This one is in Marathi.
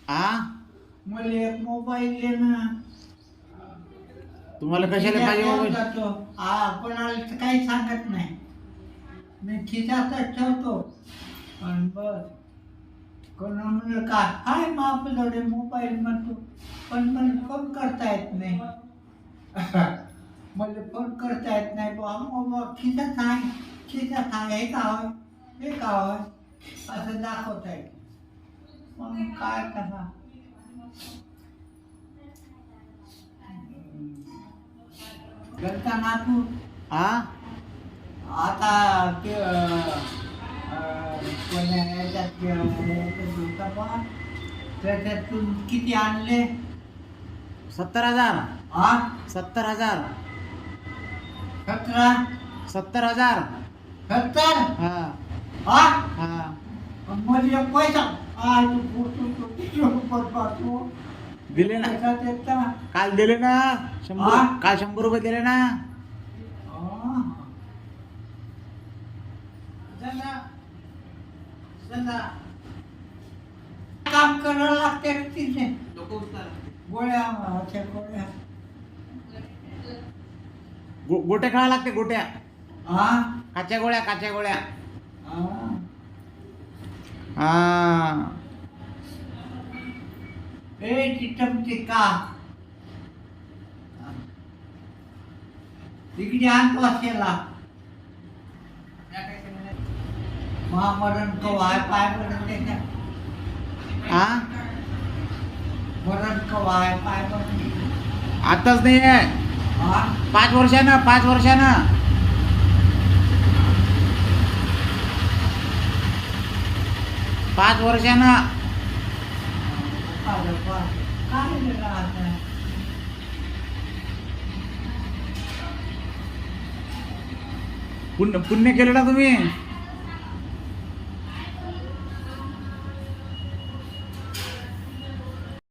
आ मला एक मोबाईल दे ना. तुम्हाला कशाला पाहिजे मोबाईल? जातो कोणाला तर काही सांगत नाही. मी खिशातच ठेवतो आणि बस. कोणा म्हणलं का हाय मग आपल्याकडे मोबाईल म्हणतो, पण मला फोन करता येत नाही. मला फोन करता येत नाही बा. मग खिशात आहे, खिशात आहे, हे का होय, हे का होय असं दाखवता येत. मग काय करा. गलता तू आ आता ते कोण्या याच्यात होता बा, त्याच्यातून किती आणले? 70,000. हा 70,000. 17 70,000. 70 हा हा हा म्हणजे पैसा पाठवू दिले ना, पैसा देता. काल दिले ना हा? 100. काल 100 रुपये दिले ना. काम करायला लागते तिथे. गोळ्या अशा गोळ्या गोट्या खेळायला लागते, गोट्या. हा काच्या गोळ्या, काच्या गोळ्या. हा हा ए चिटमते का इकडे आणतो असेला. महामरण कवा आहे पाय पडत त्याच्या. हा मरण कवा आहे पाय पडत. आताच नाही आहे, हा 5 वर्षानं, 5 वर्षानं. 5 वर्षानं. काय वेगळं आता. पुण्य केलं ना तुम्ही.